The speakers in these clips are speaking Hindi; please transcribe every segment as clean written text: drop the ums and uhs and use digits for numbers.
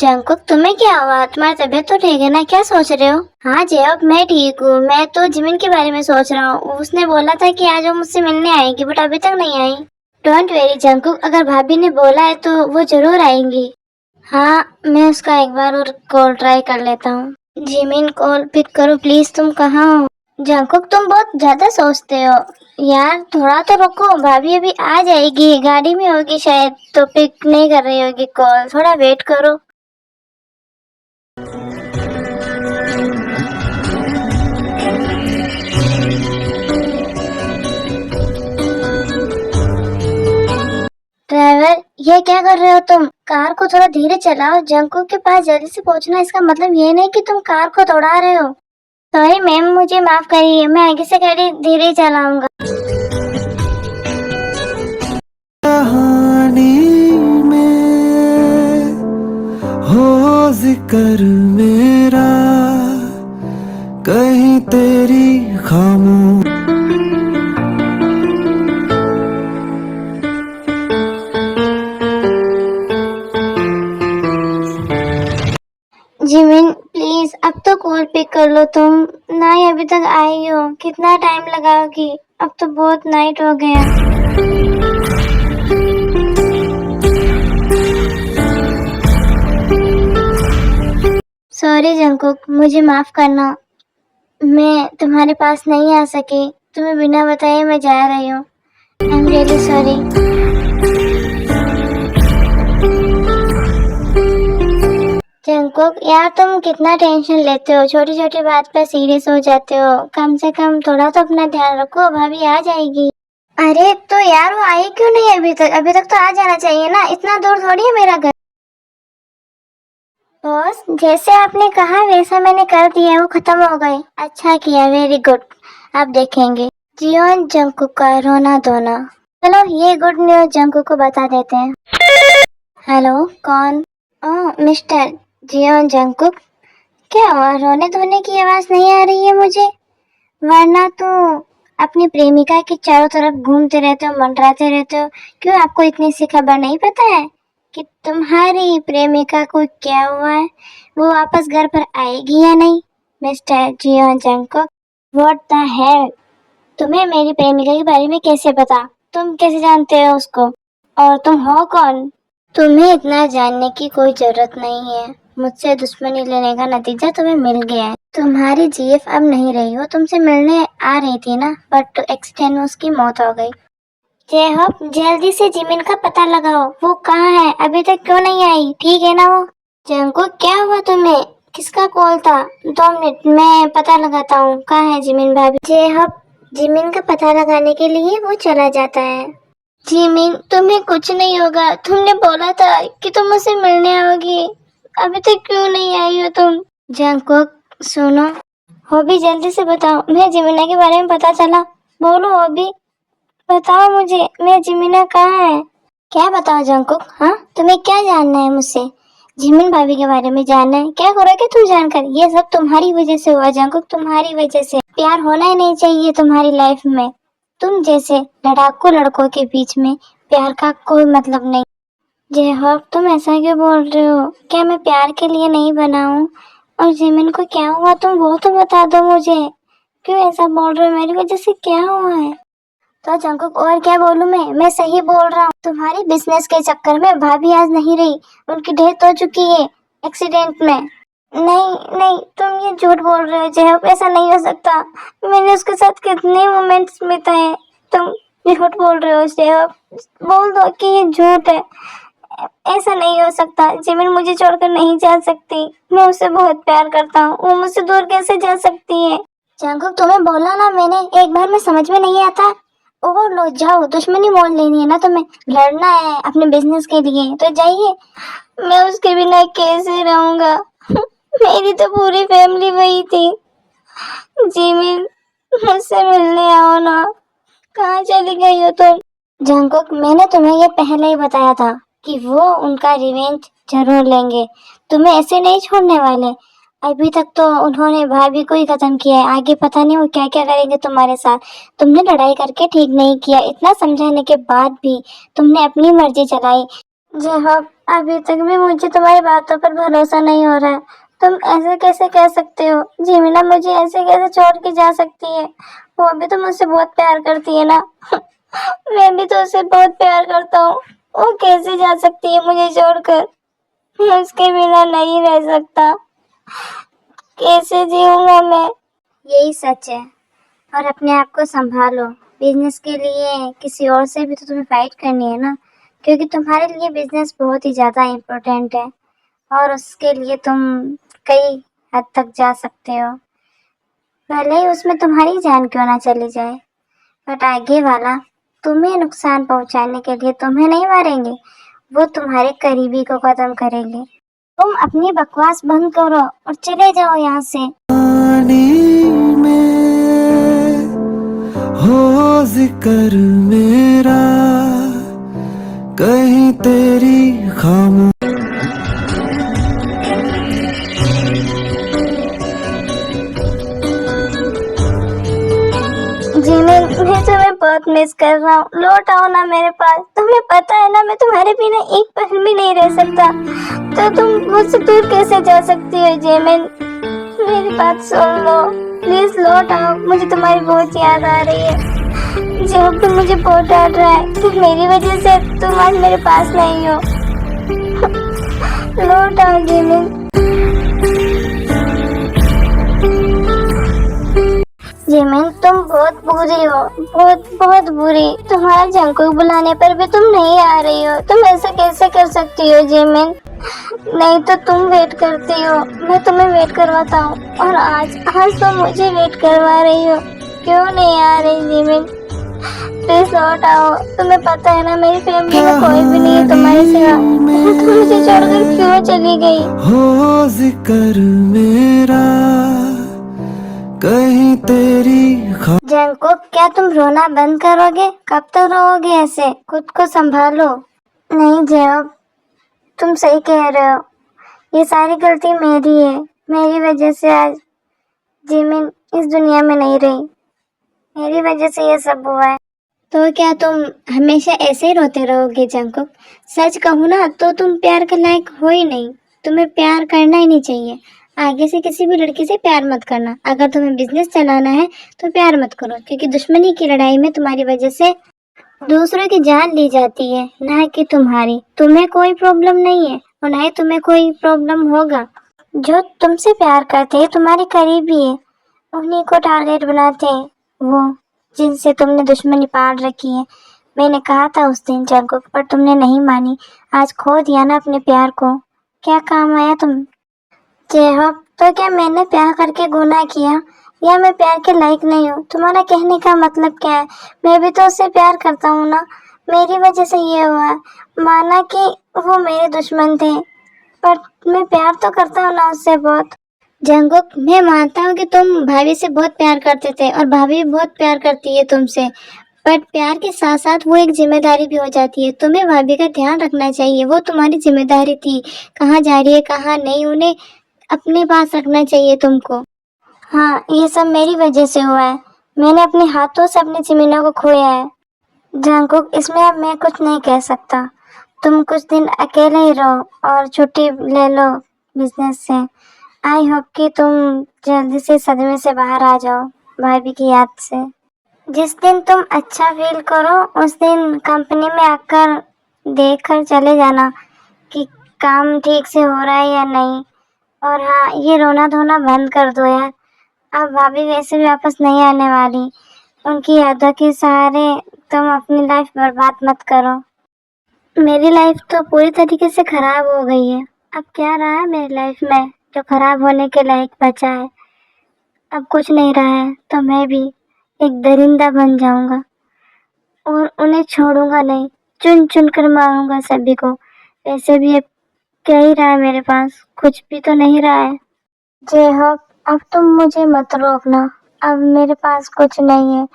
जंकुक, तुम्हें क्या हुआ? तुम्हारी तबीयत तो ठीक है ना? क्या सोच रहे हो? हाँ जैब, मैं ठीक हूँ। मैं तो जिमिन के बारे में सोच रहा हूँ। उसने बोला था कि आज वो मुझसे मिलने आएगी, बट अभी तक नहीं आई। डोंट वेरी जंकुक, अगर भाभी ने बोला है तो वो जरूर आएंगी। हाँ, मैं उसका एक बार और कॉल ट्राई कर लेता हूँ। जिमिन, कॉल पिक करो प्लीज। तुम कहाँ हो? जंकुक, तुम बहुत ज्यादा सोचते हो यार, थोड़ा तो रुको। भाभी अभी आ जाएगी, गाड़ी में होगी शायद, तो पिक नहीं कर रही होगी कॉल। थोड़ा वेट करो। ड्राइवर, ये क्या कर रहे हो तुम? कार को थोड़ा धीरे चलाओ। जंकुक के पास जल्दी से पहुंचना, इसका मतलब ये नहीं कि तुम कार को दौड़ा रहे हो। सॉरी मैम, मुझे माफ करिए, मैं आगे से गाड़ी धीरे चलाऊंगा। कहानी में हो जिक्र मेरा, कहीं तेरी खामोश। जिमिन प्लीज, अब तो कॉल पिक कर लो तुम। ना ही अभी तक आई हो, कितना टाइम लगाओगी? अब तो बहुत नाइट हो गया। सॉरी जंकुक, मुझे माफ करना। मैं तुम्हारे पास नहीं आ सकी। तुम्हें बिना बताए मैं जा रही हूँ। I am really sorry. Jungkook यार, तुम कितना टेंशन लेते हो, छोटी छोटी बात पर सीरियस हो जाते हो। कम से कम थोड़ा तो अपना ध्यान रखो, भाभी आ जाएगी। अरे तो यार, वो आई क्यों नहीं अभी तक? अभी तक तो आ जाना चाहिए ना, इतना दूर थोड़ी है मेरा घर। बॉस, जैसे आपने कहा वैसा मैंने कर दिया, वो खत्म हो गए। अच्छा किया, वेरी गुड। आप देखेंगे जियोन जंकुक का रोना धोना। चलो ये गुड न्यूज जंकुक को बता देते हैं। हेलो, कौन? ओह मिस्टर जियोन जंकुक, क्या हुआ? रोने धोने की आवाज नहीं आ रही है मुझे। वरना तो अपनी प्रेमिका के चारों तरफ घूमते रहते हो, मंडराते रहते हो। क्यों, आपको इतनी सी खबर नहीं पता है कि तुम्हारी प्रेमिका को क्या हुआ है? वो वापस घर पर आएगी या नहीं? Mister Jeon Jungkook, what the hell? तुम्हें मेरी प्रेमिका के बारे में कैसे पता? तुम कैसे जानते हो उसको? और तुम हो कौन? तुम्हें इतना जानने की कोई जरूरत नहीं है। मुझसे दुश्मनी लेने का नतीजा तुम्हें मिल गया है। तुम्हारी जीएफ अब नहीं रही। वो तुमसे मिलने आ रही थी ना, बट एक्सीडेंट में उसकी मौत हो गई। जय हो, जल्दी से जिमिन का पता लगाओ। वो कहाँ है? अभी तक क्यों नहीं आई? ठीक है ना वो? जंको, क्या हुआ तुम्हें? किसका कॉल था? 2 मिनट, मैं पता लगाता हूँ कहाँ है जिमिन भाभी। जय हो, जिमिन का पता लगाने के लिए वो चला जाता है। जिमिन, तुम्हें कुछ नहीं होगा। तुमने बोला था कि तुम मुझसे मिलने आओगी, अभी तक क्यों नहीं आई हो तुम? जंकुक सुनो, हॉबी जल्दी से बताओ। मैं जिमिना के बारे में पता चला। बोलो हॉबी, बताओ मुझे, मैं जिमिना कहाँ है? क्या बताओ जंकुक? हाँ, तुम्हें क्या जानना है मुझसे? जिमिन भाभी के बारे में जानना है? क्या करोगे तुम जानकर? ये सब तुम्हारी वजह से हुआ जंकुक, तुम्हारी वजह से। प्यार होना ही नहीं चाहिए तुम्हारी लाइफ में। तुम जैसे लड़ाकू लड़कों के बीच में प्यार का कोई मतलब नहीं। जय हो, तुम ऐसा क्यों बोल रहे हो? क्या मैं प्यार के लिए नहीं बना हूँ? और जिमिन को क्या हुआ तुम वो तो बता दो मुझे। क्यों ऐसा बोल रहे हो? मेरी वजह से क्या हुआ है? तो जंकुक और क्या बोलूं मैं सही बोल रहा हूँ। तुम्हारी बिजनेस के चक्कर में भाभी आज नहीं रही, उनकी डेथ हो चुकी है एक्सीडेंट में। नहीं नहीं, तुम ये झूठ बोल रहे हो जय, ऐसा नहीं हो सकता। मैंने उसके साथ कितने मोमेंट्स बिताए। तुम झूठ बोल रहे हो जय, बोल दो कि ये झूठ है। ऐसा नहीं हो सकता। जिमिन मुझे छोड़कर नहीं जा सकती। मैं उससे बहुत प्यार करता हूँ, वो मुझसे दूर कैसे जा सकती है? जंकुक, तुम्हें बोला ना मैंने, एक बार में समझ में नहीं आता। ओह लो, जाओ, दुश्मनी मोल लेनी है ना तुम्हें, लड़ना है अपने बिजनेस के लिए तो जाइए। मैं उसके बिना कैसे रहूंगा? मेरी तो पूरी फैमिली वही थी। जिमिन, मुझसे मिलने आओ ना। कहाँ चली गई हो तुम? जंकुक, मैंने तुम्हें ये पहले ही बताया था कि वो उनका रिवेंज जरूर लेंगे। तुम्हें ऐसे नहीं छोड़ने वाले। अभी तक तो उन्होंने भाभी को ही खत्म किया है, आगे पता नहीं वो क्या क्या करेंगे तुम्हारे साथ। तुमने लड़ाई करके ठीक नहीं किया, इतना समझाने के बाद भी तुमने अपनी मर्जी चलाई। जय हो, अभी तक भी मुझे तुम्हारी बातों पर भरोसा नहीं हो रहा है। तुम ऐसे कैसे कह सकते हो? जीमिना मुझे ऐसे कैसे छोड़ के जा सकती है? वो भी तो मुझसे बहुत प्यार करती है ना। मैं भी तो उससे बहुत प्यार करता हूँ। वो कैसे जा सकती है मुझे छोड़कर? मैं उसके बिना नहीं रह सकता। कैसे जीऊंगा मैं? यही सच है। और अपने आप को संभालो। बिजनेस के लिए किसी और से भी तो तुम्हें फाइट करनी है ना, क्योंकि तुम्हारे लिए बिजनेस बहुत ही ज़्यादा इम्पोर्टेंट है और उसके लिए तुम कई हद तक जा सकते हो। भले ही उसमें तुम्हारी जान क्यों ना चली जाए, बट आगे वाला तुम्हें नुकसान पहुंचाने के लिए तुम्हें नहीं मारेंगे, वो तुम्हारे करीबी को खत्म करेंगे। तुम अपनी बकवास बंद करो और चले जाओ यहाँ से। पानी में हो जिक्र मेरा, कहीं तेरी खामोश जिमिन, मैं तुम्हें बहुत मिस कर रहा हूँ। लौट आओ ना मेरे पास। तुम्हें पता है ना मैं तुम्हारे बिना एक पल भी नहीं रह सकता। तो तुम मुझसे दूर कैसे जा सकती हो जिमिन? मेरी बात सुन लो, प्लीज लौट आओ। मुझे तुम्हारी बहुत याद आ रही है। जो भी मुझे बहुत डांट रहा है कि मेरी वजह से तुम आज मेरे पास नहीं हो। लौट आओ जिमिन। जिमिन, तुम बहुत बुरी हो, बहुत बहुत बुरी। तुम्हारा जंकुक बुलाने पर भी तुम नहीं आ रही हो। तुम ऐसा कैसे कर सकती हो जिमिन? नहीं तो तुम वेट करती हो, मैं तुम्हें वेट करवाता हूँ। और आज आज तुम मुझे वेट करवा रही हो। क्यों नहीं आ रही जिमिन? प्लीज लौट आओ। तुम्हें पता है ना मेरी फैमिली में कोई भी नहीं है तुम्हारे सिवा। तुम मुझे छोड़कर क्यों चली गई? हो जिक्र मेरा, कहीं तेरी जंकुक, क्या तुम रोना बंद करोगे? कब तक रोओगे ऐसे? खुद को संभालो। नहीं जेब, तुम सही कह रहे हो। ये सारी गलती मेरी है। मेरी वजह से आज जिमिन इस दुनिया में नहीं रही। मेरी वजह से ये सब हुआ है। तो क्या तुम हमेशा ऐसे ही रोते रहोगे जंकुक? सच कहूँ ना तो तुम प्यार के लायक हो ही नहीं। तुम्हें प्यार करना ही नहीं चाहिए। आगे से किसी भी लड़की से प्यार मत करना। अगर तुम्हें बिजनेस चलाना है तो प्यार मत करो, क्योंकि दुश्मनी की लड़ाई में तुम्हारी वजह से दूसरों की जान ली जाती है, ना कि तुम्हारी। तुम्हें कोई प्रॉब्लम नहीं है और ना ही तुम्हें कोई प्रॉब्लम होगा। जो तुमसे प्यार करते हैं तुम्हारे करीबी है, उन्हीं को टारगेट बनाते हैं वो जिनसे तुमने दुश्मनी पाल रखी है। मैंने कहा था उस दिन जंकुक, पर तुमने नहीं मानी। आज खो दिया ना अपने प्यार को। क्या काम आया तुम? जेहब, तो क्या मैंने प्यार करके गुनाह किया या मैं प्यार के लायक नहीं हूँ? तुम्हारा कहने का मतलब क्या है? मैं भी तो उससे प्यार करता हूँ ना। मेरी वजह से ये हुआ है। माना कि वो मेरे दुश्मन थे, पर मैं प्यार तो करता हूँ ना उससे बहुत। जंकुक, मैं मानता हूँ कि तुम भाभी से बहुत प्यार करते थे और भाभी भी बहुत प्यार करती है तुमसे, बट प्यार के साथ साथ वो एक जिम्मेदारी भी हो जाती है। तुम्हें भाभी का ध्यान रखना चाहिए, वो तुम्हारी जिम्मेदारी थी। कहाँ जा रही है कहाँ नहीं, उन्हें अपने पास रखना चाहिए तुमको। हाँ, ये सब मेरी वजह से हुआ है। मैंने अपने हाथों से अपनी जिमीना को खोया है। जंकुक, इसमें अब मैं कुछ नहीं कह सकता। तुम कुछ दिन अकेले ही रहो और छुट्टी ले लो बिजनेस से। आई होप कि तुम जल्दी से सदमे से बाहर आ जाओ भाभी की याद से। जिस दिन तुम अच्छा फील करो उस दिन कंपनी में आकर देख कर चले जाना कि काम ठीक से हो रहा है या नहीं। और हाँ, ये रोना धोना बंद कर दो यार। अब भाभी वैसे भी वापस नहीं आने वाली। उनकी यादों के सहारे तुम अपनी लाइफ बर्बाद मत करो। मेरी लाइफ तो पूरी तरीके से खराब हो गई है। अब क्या रहा है मेरी लाइफ में जो खराब होने के लायक बचा है? अब कुछ नहीं रहा है तो मैं भी एक दरिंदा बन जाऊंगा और उन्हें छोड़ूंगा नहीं। चुन चुन कर मारूंगा सभी को। वैसे भी अब क्या ही रहा है मेरे पास? कुछ भी तो नहीं रहा है। जय हो, अब तुम मुझे मत रोकना। अब मेरे पास कुछ नहीं है।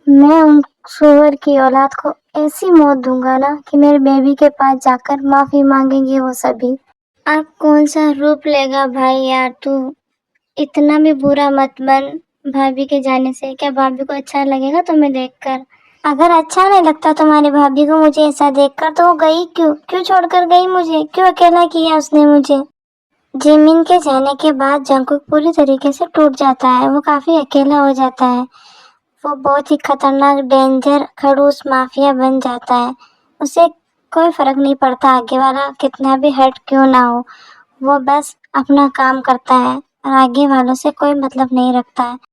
मैं उन सुअर की औलाद को ऐसी मौत दूंगा ना कि मेरे बेबी के पास जाकर माफी मांगेंगे वो सभी। अब कौन सा रूप लेगा भाई यार तू? इतना भी बुरा मत बन भाभी के जाने से। क्या भाभी को अच्छा लगेगा तुम्हें देखकर? अगर अच्छा नहीं लगता तुम्हारी भाभी को मुझे ऐसा देखकर तो वो गई क्यों? क्यों छोड़कर गई मुझे? क्यों अकेला किया उसने मुझे? जिमिन के जाने के बाद जंगकुक पूरी तरीके से टूट जाता है। वो काफी अकेला हो जाता है। वो बहुत ही खतरनाक डेंजर खड़ूस माफिया बन जाता है। उसे कोई फर्क नहीं पड़ता आगे वाला कितना भी हर्ट क्यों ना हो। वो बस अपना काम करता है और आगे वालों से कोई मतलब नहीं रखता है।